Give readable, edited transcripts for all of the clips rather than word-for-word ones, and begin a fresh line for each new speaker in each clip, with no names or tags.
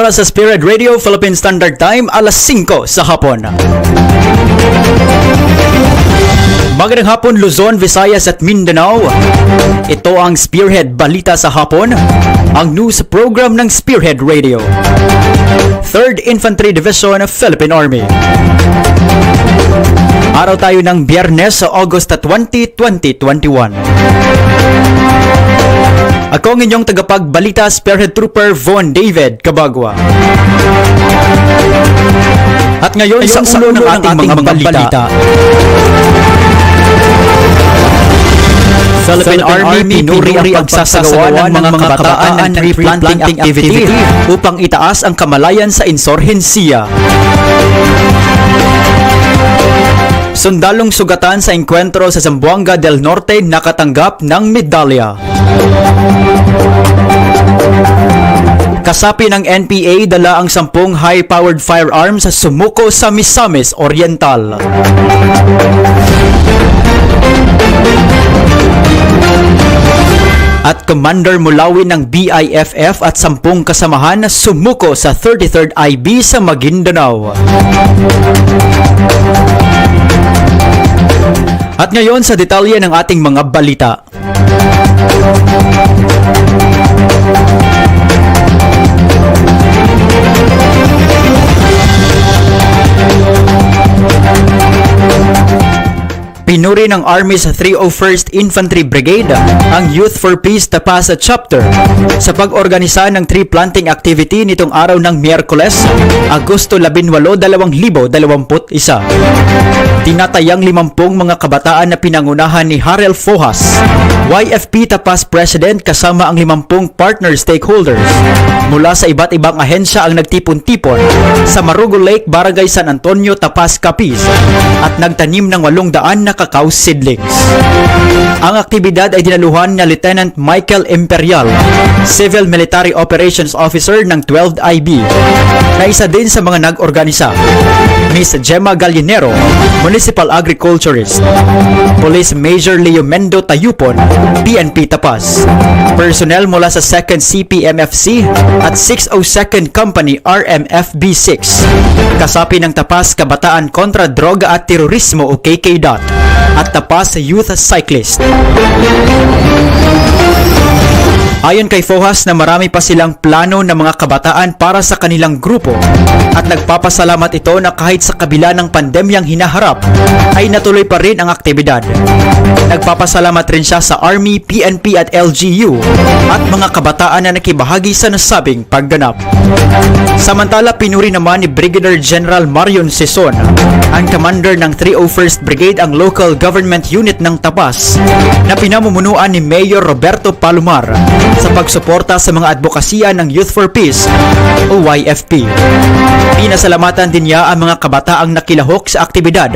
Oras sa Spearhead Radio, Philippine Standard Time, alas 5 sa hapon. Magandang hapon Luzon, Visayas at Mindanao. Ito ang Spearhead Balita sa hapon, ang news program ng Spearhead Radio. 3rd Infantry Division of Philippine Army. Araw tayo ng Biyernes sa August 20, 2021. Ako ang inyong tagapagbalita, Spearhead Trooper Von David Cabagua. At ngayon sa ulo ng ating mga balita. Philippine Army pinuri ang pagsasagawa ng mga kabataan ng tree planting activity upang itaas ang kamalayan sa insurhensiya. Sundalong sugatan sa engkwentro sa Zamboanga del Norte nakatanggap ng medalya. Kasapi ng NPA dala ang 10 high-powered firearms sa sumuko sa Misamis Oriental. At Commander Mulawi ng BIFF at 10 kasamahan na sumuko sa 33rd IB sa Maguindanao. At ngayon sa detalye ng ating mga balita. Pinuri ng Army sa 301st Infantry Brigade ang Youth for Peace Tapasa Chapter sa pag-organisa ng tree planting activity nitong araw ng Miyerkules, Agosto 18, 2021. Tinatayang 50 mga kabataan na pinangunahan ni Harel Fohas, YFP Tapas President kasama ang 50 partner stakeholders mula sa iba't ibang ahensya ang nagtipon-tipon sa Marugo Lake, Barangay San Antonio, Tapas, Capiz at nagtanim ng 800 na cacao seedlings. Ang aktibidad ay dinaluhan ni Lieutenant Michael Imperial, Civil Military Operations Officer ng 12th IB, na isa din sa mga nag-organisa. Miss Gemma Gallinero, Municipal Agriculturist. Police Major Leo Mendo Tayupon, PNP Tapas. Personnel mula sa 2nd CPMFC at 602nd Company RMFB6. Kasapi ng Tapas Kabataan Kontra Droga at Terorismo o KK-DOT at Tapas Youth Cyclist. Ayon kay Fohas na marami pa silang plano ng mga kabataan para sa kanilang grupo at nagpapasalamat ito na kahit sa kabila ng pandemyang hinaharap ay natuloy pa rin ang aktibidad. Nagpapasalamat rin siya sa Army, PNP at LGU at mga kabataan na nakibahagi sa nasabing pagganap. Samantala, pinuri naman ni Brigadier General Marion Sison, ang commander ng 301st Brigade ang local government unit ng Tapas na pinamumunuan ni Mayor Roberto Palomar sa pagsuporta sa mga advokasya ng Youth for Peace o YFP. Pinasalamatan din niya ang mga kabataang nakilahok sa aktibidad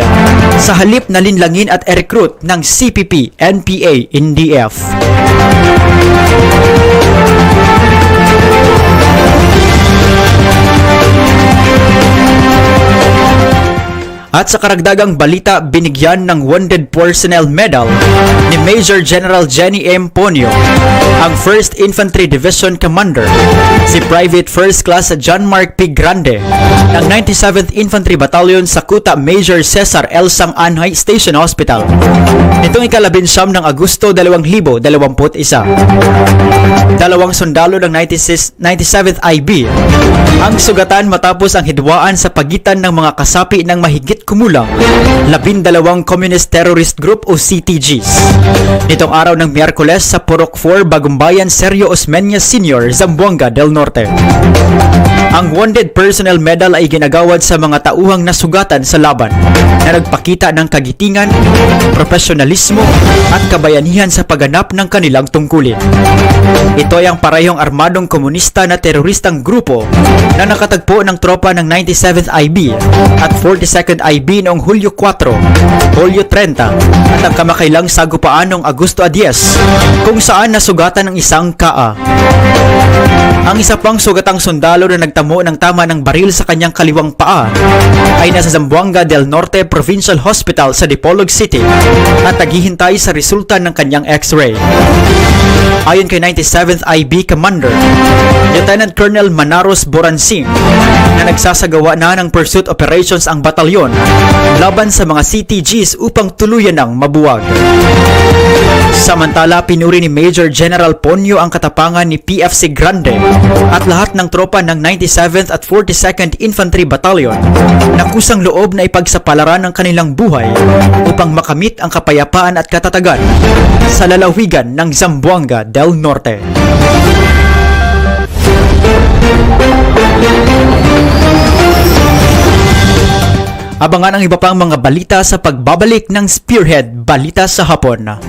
sa halip na linlangin at i-recruit ng CPP, NPA, NDF. At sa karagdagang balita, binigyan ng Wounded Personnel Medal ni Major General Jenny M. Ponyo ang 1st Infantry Division Commander, si Private First Class John Mark P. Grande ng 97th Infantry Battalion sa Kuta Major Cesar L. Sanganhay Station Hospital nitong ika-19 ng Agosto 2021. Dalawang sundalo ng 97th IB ang sugatan matapos ang hidwaan sa pagitan ng mga kasapi ng mahigit kumulang 12 Communist Terrorist Group o CTGs. Nitong araw ng Miyerkules sa Purok 4, Bagumbayan, Sergio Osmeña Sr., Zamboanga del Norte. Ang Wounded Personnel Medal ay ginagawad sa mga tauhang nasugatan sa laban na nagpakita ng kagitingan, profesionalismo at kabayanihan sa pagganap ng kanilang tungkulin. Ito ay ang parehong armadong komunista na teroristang grupo na nakatagpo ng tropa ng 97th IB at 42nd IB noong Hulyo 4, Hulyo 30 at ang kamakailang sagupaan noong Agosto 10 kung saan nasugatan ng isang KA. Ang isa pang sugatang sundalo na nagtamo ng tama ng baril sa kanyang kaliwang paa ay nasa Zamboanga del Norte Provincial Hospital sa Dipolog City at naghihintay sa resulta ng kanyang X-ray. Ayon kay 97th IB Commander Lieutenant Colonel Manaros Boransing na nagsasagawa na ng pursuit operations ang batalyon laban sa mga CTGs upang tuluyan ng mabuwag. Samantala, pinuri ni Major General Ponyo ang katapangan ni PFC Grande at lahat ng tropa ng 97th at 42nd Infantry Battalion na kusang loob na ipagsapalaran ng kanilang buhay upang makamit ang kapayapaan at katatagan sa lalawigan ng Zamboanga del Norte. Abangan ang iba pang mga balita sa pagbabalik ng Spearhead Balita sa Hapon.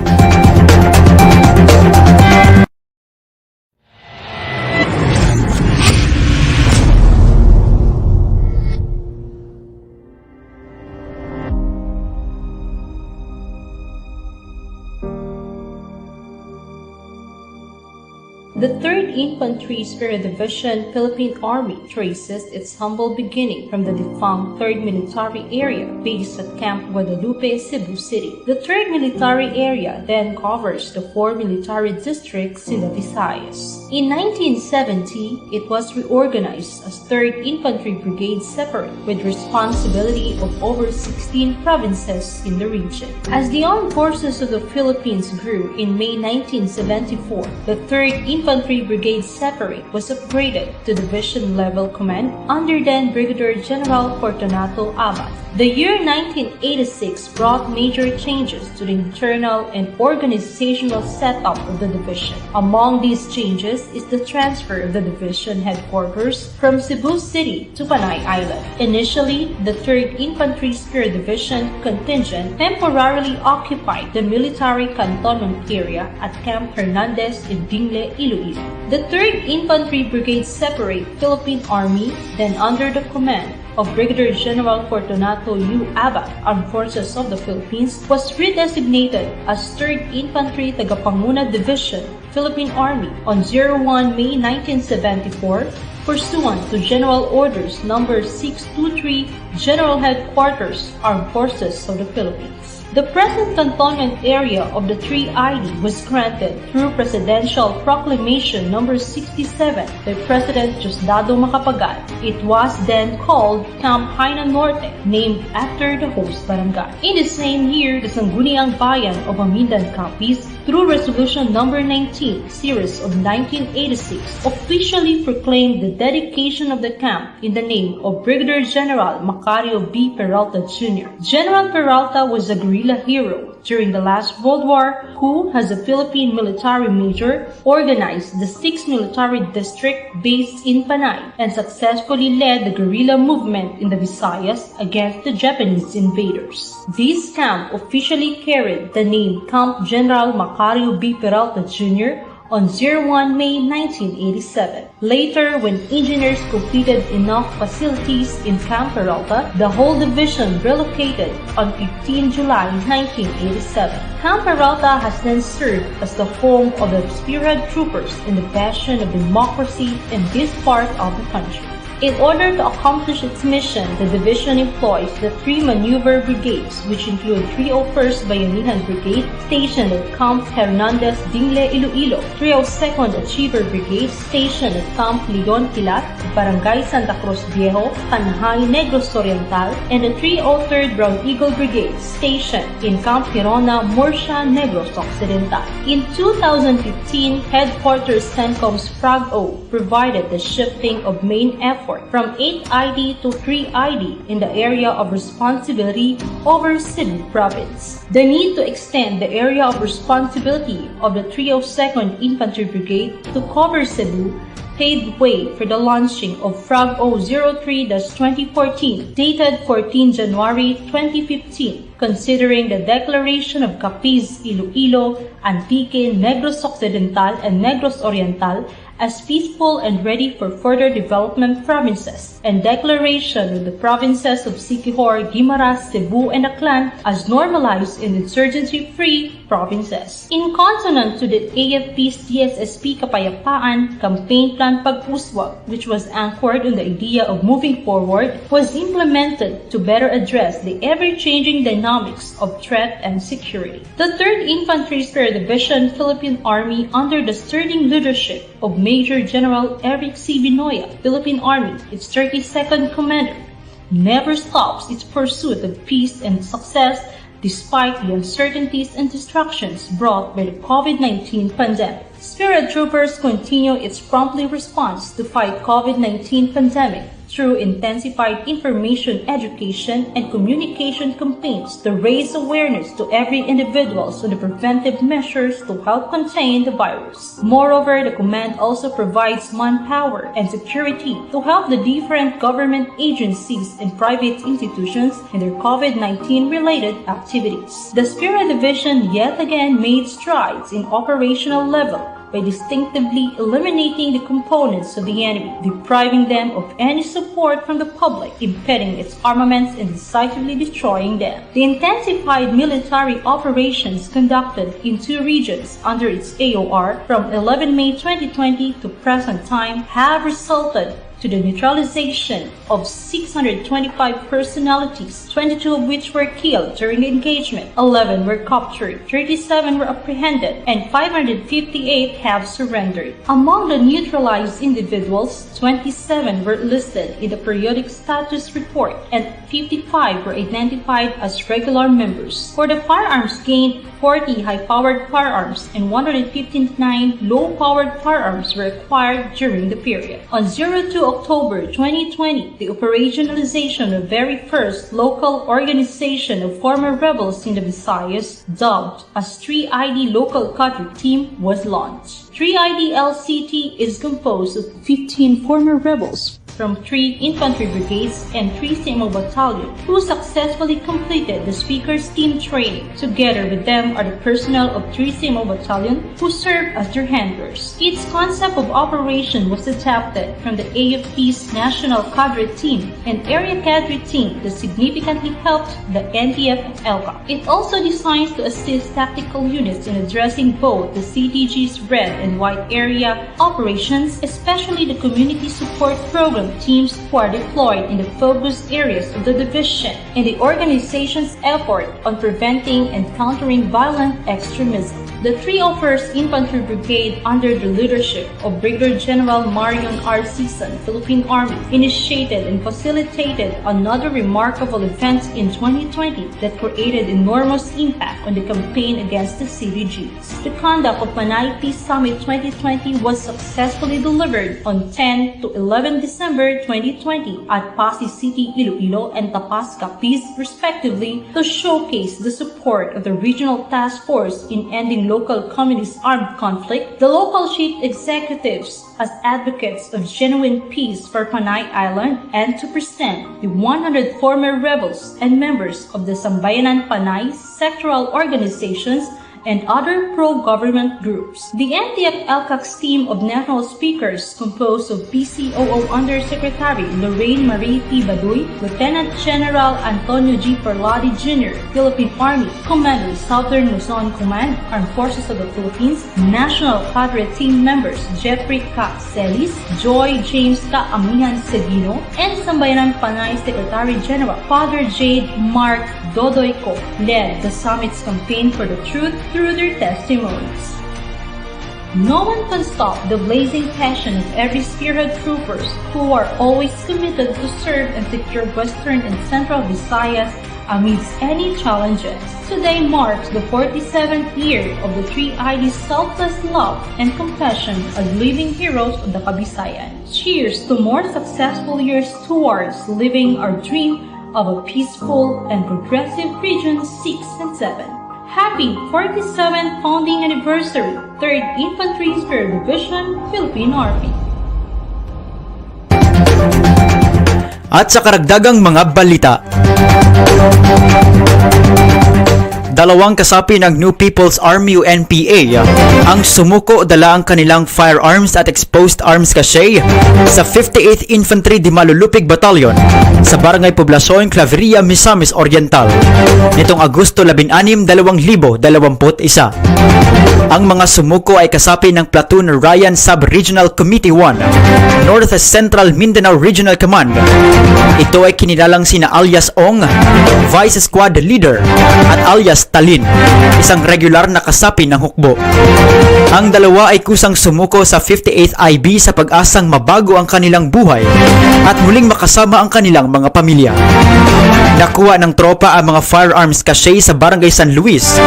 The 3rd Infantry Spearhead Division, Philippine Army, traces its humble beginning from the defunct 3rd Military Area based at Camp Guadalupe, Cebu City. The 3rd Military Area then covers the 4 military districts in the Visayas. In 1970, it was reorganized as 3rd Infantry Brigade Separate with responsibility of over 16 provinces in the region. As the armed forces of the Philippines grew in May 1974, the 3rd Infantry Brigade Separate was upgraded to division-level command under then Brigadier General Fortunato Abad. The year 1986 brought major changes to the internal and organizational setup of the division. Among these changes is the transfer of the division headquarters from Cebu City to Panay Island. Initially, the 3rd Infantry Spearhead Division contingent temporarily occupied the military cantonment area at Camp Hernandez in Dingle, Iloilo. The 3rd Infantry Brigade Separate Philippine Army, then under the command of Brigadier General Fortunato U. Abad, Armed Forces of the Philippines, was redesignated as 3rd Infantry Tagapanguna Division, Philippine Army on 01 May 1974, pursuant to General Orders No. 623, General Headquarters, Armed Forces of the Philippines. The present cantonment area of the 3ID was granted through Presidential Proclamation No. 67 by President Diosdado Macapagal. It was then called Camp Haina Norte, named after the host barangay. In the same year, the Sangguniang Bayan of Amindan Capiz, through Resolution No. 19, Series of 1986, officially proclaimed the dedication of the camp in the name of Brigadier General Macario B. Peralta Jr. General Peralta was a guerrilla hero during the last World War who, as a Philippine military major, organized the 6th Military District based in Panay and successfully led the guerrilla movement in the Visayas against the Japanese invaders. This camp officially carried the name Camp General Macario B. Peralta Jr. on 01 May 1987. Later, when engineers completed enough facilities in Camp Peralta, the whole division relocated on 15 July 1987. Camp Peralta has then served as the home of the Spearhead troopers in the bastion of democracy in this part of the country. In order to accomplish its mission, the division employs the 3 maneuver brigades, which include 301st Bayanihan Brigade, stationed at Camp Hernandez, Dingle, Iloilo, 302nd Achiever Brigade, stationed at Camp Leon Kilat, Barangay Santa Cruz Viejo, Tanhay, Negros Oriental, and the 303rd Brown Eagle Brigade, stationed in Camp Hirona, Murcia, Negros Occidental. In 2015, Headquarters CENTCOM's FRAG-O provided the shifting of main effort from 8ID to 3ID in the area of responsibility over Cebu Province. The need to extend the area of responsibility of the 302nd Infantry Brigade to cover Cebu paved way for the launching of FRAG-O 03-2014, dated 14 January 2015, considering the declaration of Capiz, Iloilo, Antique, Negros Occidental, and Negros Oriental as peaceful and ready for further development provinces, and declaration of the provinces of Siquijor, Guimaras, Cebu, and Aklan as normalized and insurgency-free provinces. In consonant to the AFP's DSSP Kapayapaan campaign plan Pag-Uswag, which was anchored on the idea of moving forward, was implemented to better address the ever-changing dynamics of threat and security. The 3rd Infantry Spear Division Philippine Army, under the sturdy leadership of Major General Eric C. Binoya, Philippine Army, its 32nd commander, never stops its pursuit of peace and success despite the uncertainties and distractions brought by the COVID-19 pandemic. Spearhead troopers continue its promptly response to fight COVID-19 pandemic through intensified information education and communication campaigns to raise awareness to every individual on the preventive measures to help contain the virus. Moreover, the command also provides manpower and security to help the different government agencies and private institutions in their COVID-19 related activities. The Spearhead Division yet again made strides in operational level by distinctively eliminating the components of the enemy, depriving them of any support from the public, impeding its armaments and decisively destroying them. The intensified military operations conducted in 2 regions under its AOR from 11 May 2020 to present time have resulted to the neutralization of 625 personalities, 22 of which were killed during the engagement, 11 were captured, 37 were apprehended, and 558 have surrendered. Among the neutralized individuals, 27 were listed in the periodic status report, and 55 were identified as regular members. For the firearms gained, 40 high-powered firearms and 159 low-powered firearms were acquired during the period. On 02 October 2020, the operationalization of the very first local organization of former rebels in the Visayas, dubbed as 3ID Local Cadre Team, was launched. 3ID LCT is composed of 15 former rebels from 3 infantry brigades and 3 CMO battalion who successfully completed the speaker's team training. Together with them are the personnel of 3 CMO battalion who serve as their handlers. Its concept of operation was adapted from the AFP's National Cadre Team and Area Cadre Team that significantly helped the NTF and ELCA. It also designs to assist tactical units in addressing both the CTG's red and white area operations, especially the community support program teams who are deployed in the focus areas of the division in the organization's effort on preventing and countering violent extremism. The 301st Infantry Brigade, under the leadership of Brigadier General Marion R. Season, Philippine Army, initiated and facilitated another remarkable event in 2020 that created enormous impact on the campaign against the CDGs. The conduct of Panay Peace Summit 2020 was successfully delivered on 10 to 11 December 2020 at Pasig City, Iloilo, and Tapasca Peace, respectively, to showcase the support of the Regional Task Force in ending local communist armed conflict, the local chief executives as advocates of genuine peace for Panay Island, and to present the 100 former rebels and members of the Sambayanan Panay sectoral organizations and other pro-government groups. The NTF-ELCAC's team of national speakers, composed of PCOO Undersecretary Lorraine Marie T. Baduy, Lieutenant General Antonio G. Parladi Jr., Philippine Army, Commander, Southern Luzon Command, Armed Forces of the Philippines, National Cadre Team members Jeffrey K. Celis, Joy James K. Amihan Seguino, and Sambayanan Panay Secretary General Father Jade Mark Dodoyco led the summit's campaign for the truth through their testimonies. No one can stop the blazing passion of every Spearhead troopers who are always committed to serve and secure Western and Central Visayas amidst any challenges. Today marks the 47th year of the 3ID's selfless love and compassion as living heroes of the Kabisayan. Cheers to more successful years towards living our dream of a peaceful and progressive Region 6 and 7. Happy 47th founding anniversary, 3rd Infantry Spear Division, Philippine Army. At sa karagdagang mga balita,
Dalawang kasapi ng New People's Army o NPA ang sumuko dala ang kanilang firearms at exposed arms cache sa 58th Infantry de Malulupig Battalion sa Barangay Poblacion, Claveria, Misamis Oriental nitong Agosto 16, 2021. Ang mga sumuko ay kasapi ng Platoon Ryan Sub-Regional Committee 1, North Central Mindanao Regional Command. Ito ay kinilalang sina alias Ong, Vice Squad Leader, at alias Talin, isang regular na kasapi ng hukbo. Ang dalawa ay kusang sumuko sa 58th IB sa pag-asang mabago ang kanilang buhay at muling makasama ang kanilang mga pamilya. Nakuha ng tropa ang mga firearms cache sa Barangay San Luis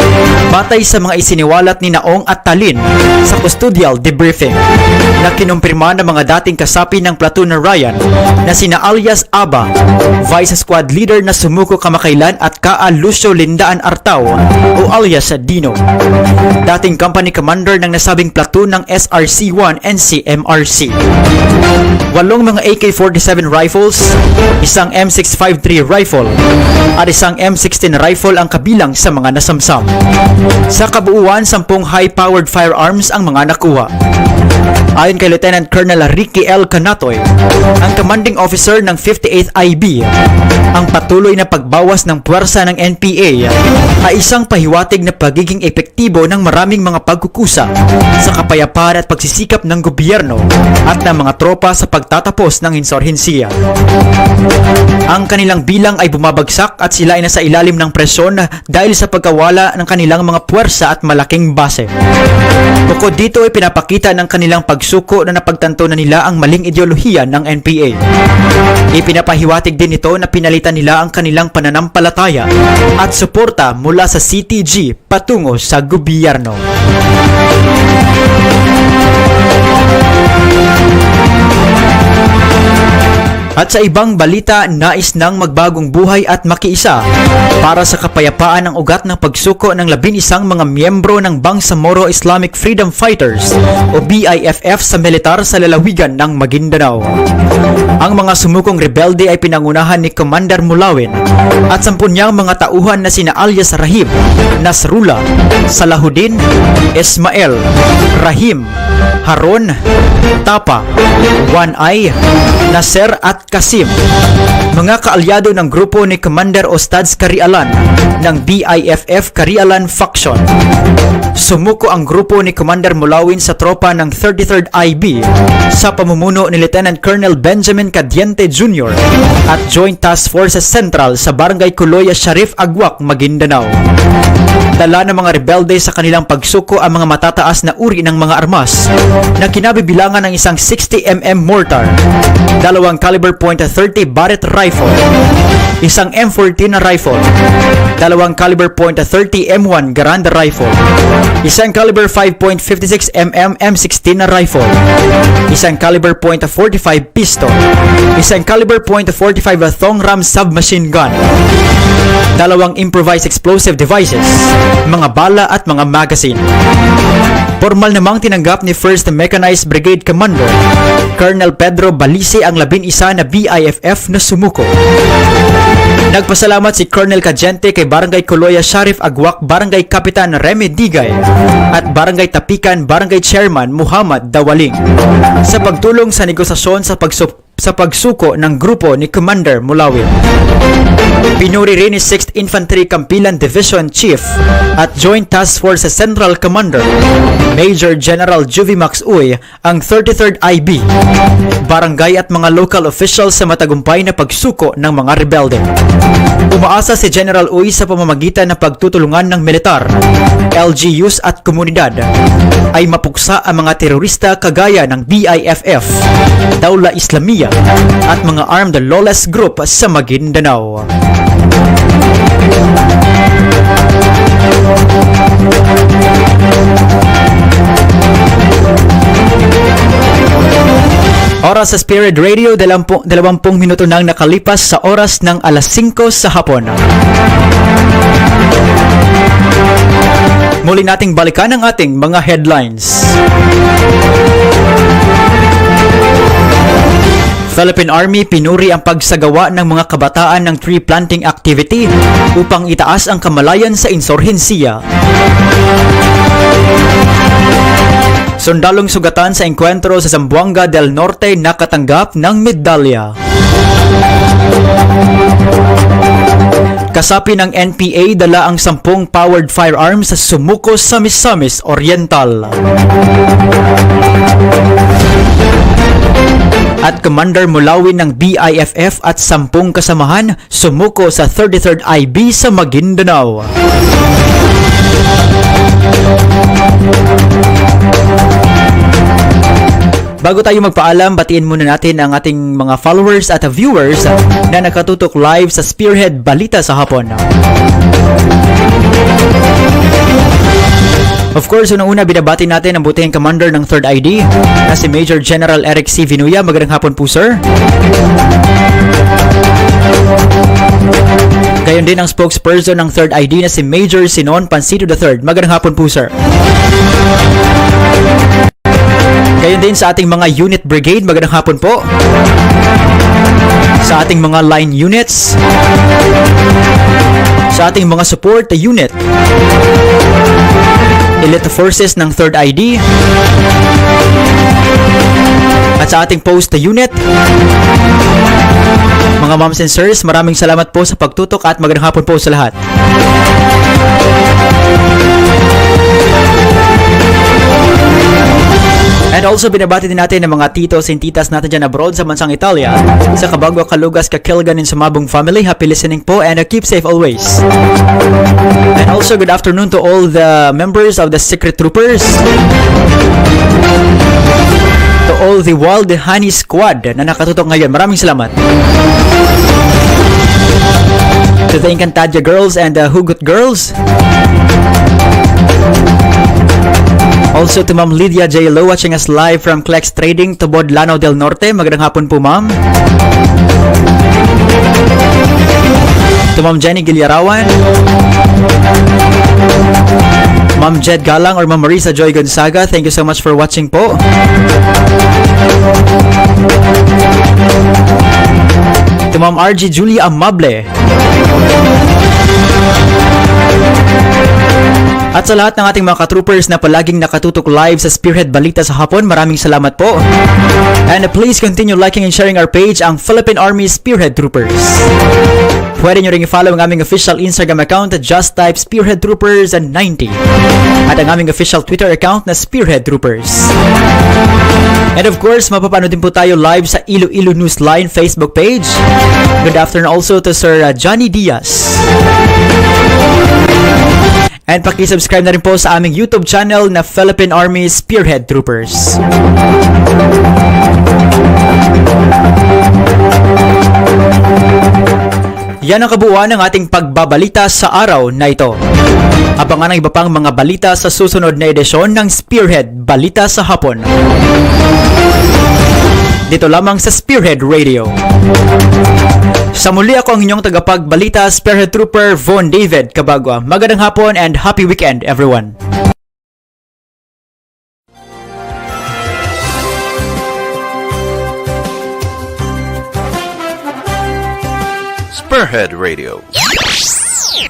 batay sa mga isiniwalat ni Naong at Talin sa custodial debriefing na kinumpirma ng mga dating kasapi ng Platoon Ryan na sina alias Aba, Vice Squad Leader na sumuko kamakailan, at Kaa Lucio Lindaan Artao o alias Dino, dating company commander ng nasabing platoon ng SRC-1 and CMRC. 8 mga AK-47 rifles, isang M653 rifle at isang M16 rifle ang kabilang sa mga nasamsam. Sa kabuuan, 10 high-powered firearms ang mga nakuha. Ayon kay Lieutenant Colonel Ricky L. Canatoy, ang commanding officer ng 58th IB, ang patuloy na pagbawas ng puwersa ng NPA ay isang pahiwatig na pagiging epektibo ng maraming mga pagkukusa sa kapayapaan at pagsisikap ng gobyerno at ng mga tropa sa pagtatapos ng insurhensiya. Ang kanilang bilang ay bumabagsak at sila ay nasa ilalim ng presyon dahil sa pagkawala ng kanilang mga puwersa at malaking base. Bukod dito ay pinapakita ng kanilang pagsuko na napagtanto na nila ang maling ideolohiya ng NPA. Ipinapahiwatig din ito na pinalitan nila ang kanilang pananampalataya at suporta mula sa CTG patungo sa gobyerno. At sa ibang balita, nais nang magbagong buhay at makiisa para sa kapayapaan ng ugat ng pagsuko ng 11 mga miyembro ng Bangsamoro Islamic Freedom Fighters o BIFF sa militar sa lalawigan ng Maguindanao. Ang mga sumukong rebelde ay pinangunahan ni Commander Mulawin at 10 niyang mga tauhan na sina alias Rahim, Nasrullah, Salahuddin, Ismael, Rahim, Haron, Tapa, One-Eye, Nasser at Kasim, mga kaalyado ng grupo ni Commander Ostads Karialan ng BIFF Karialan Faction. Sumuko ang grupo ni Commander Mulawin sa tropa ng 33rd IB sa pamumuno ni Lieutenant Colonel Benjamin Cadiente Jr. at Joint Task Forces Central sa Barangay Kuloya Sharif Agwak, Maguindanao. Dala ng mga rebelde sa kanilang pagsuko ang mga matataas na uri ng mga armas na kinabibilangan ng isang 60mm mortar, 2 caliber .30 Barrett rifle, isang M14 na rifle, 2 caliber .30 M1 Garand rifle, isang caliber 5.56mm M16 na rifle, isang caliber .45 pistol, isang caliber .45 Thong Ram submachine gun, 2 improvised explosive devices, mga bala at mga magazine. Formal namang tinanggap ni 1st Mechanized Brigade Commander Colonel Pedro Balisi ang 11 na BIFF na sumuko. Nagpasalamat si Colonel Cadiente kay Barangay Kuloya Sharif Agwak Barangay Kapitan Remy Digay at Barangay Tapikan Barangay Chairman Muhammad Dawaling sa pagtulong sa negosasyon sa pagsuko ng grupo ni Commander Mulawin. Pinuri rin ni 6th Infantry Campilan Division Chief at Joint Task Forces Central Commander Major General Juvimax Uy ang 33rd IB, barangay at mga local officials sa matagumpay na pagsuko ng mga rebelde. Umaasa si General Uy sa pamamagitan ng pagtutulungan ng militar, LGUs at komunidad ay mapuksa ang mga terorista kagaya ng BIFF, Daula Islamiyah at mga armed lawless group sa Maguindanao. Oras sa Spearhead Radio, 20 minuto nang nakalipas sa oras ng alas 5 sa hapon. Muli nating balikan ang ating mga headlines. Philippine Army pinuri ang pagsagawa ng mga kabataan ng tree planting activity upang itaas ang kamalayan sa insurhensiya. Sundalong sugatan sa engkwentro sa Zamboanga del Norte nakatanggap ng medalya. Kasapi ng NPA dala ang 10 powered firearms sa sumuko sa Misamis Oriental. At Commander Mulawin ng BIFF at 10 kasamahan sumuko sa 33rd IB sa Maguindanao. Bago tayo magpaalam, batiin muna natin ang ating mga followers at viewers na nakatutok live sa Spearhead Balita sa Hapon. Of course, unang-una binabati natin ang butihing commander ng 3rd ID na si Major General Eric C. Vinuya. Magandang hapon po, sir. Gayon din ang spokesperson ng 3rd ID na si Major Sinon Pansito III. Magandang hapon po, sir. Gayon din sa ating mga unit brigade, magandang hapon po. Sa ating mga line units, sa ating mga support unit, elite forces ng 3rd ID, at sa ating post unit, mga moms and sirs, maraming salamat po sa pagtutok at magandang hapon po sa lahat. And also binabati din natin ang mga titos and titas natin dyan abroad sa bansang Italia, sa Kabagwa, Kalugas, Kakilgan, and Sumabong family. Happy listening po and keep safe always. And also good afternoon to all the members of the Secret Troopers, to all the Wild Honey Squad na nakatutok ngayon. Maraming salamat. To the Encantadia girls and the Hugot girls. Also to Ma'am Lydia J. Lo watching us live from Clex Trading, Tubod, Lanao del Norte. Magandang hapon po, ma'am. To Ma'am Jenny Gilyarawan, Ma'am Jed Galang or Ma'am Marisa Joy Gonzaga, thank you so much for watching po. To Ma'am RG Julia Amable. At sa lahat ng ating mga ka-troopers na palaging nakatutok live sa Spearhead Balita sa Hapon, maraming salamat po. And please continue liking and sharing our page, ang Philippine Army Spearhead Troopers. Pwede nyo ring i-follow ang aming official Instagram account at just type Spearhead Troopers and 90. At ang aming official Twitter account na Spearhead Troopers. And of course, mapapanood din po tayo live sa Iloilonewsline Facebook page. Good afternoon also to Sir Johnny Diaz. And paki-subscribe na rin po sa aming YouTube channel na Philippine Army Spearhead Troopers. Yan ang kabuuan ng ating pagbabalita sa araw na ito. Abangan ang iba pang mga balita sa susunod na edisyon ng Spearhead Balita sa Hapon. Dito lamang sa Spearhead Radio. Sa muli ako ang inyong tagapagbalita, Spearhead Trooper Von David Kabagwa. Magandang hapon and happy weekend, everyone.
Spearhead Radio.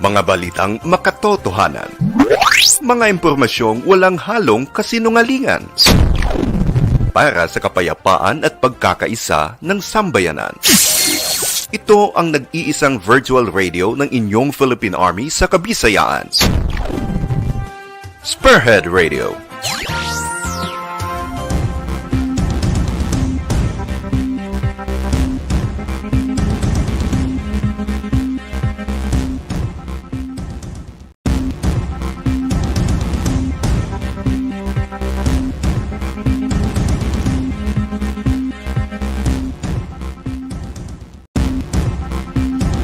Mga balitang makatotohanan. Mga impormasyong walang halong kasinungalingan. Para sa kapayapaan at pagkakaisa ng sambayanan. Ito ang nag-iisang virtual radio ng inyong Philippine Army sa Kabisayaan. Spearhead Radio.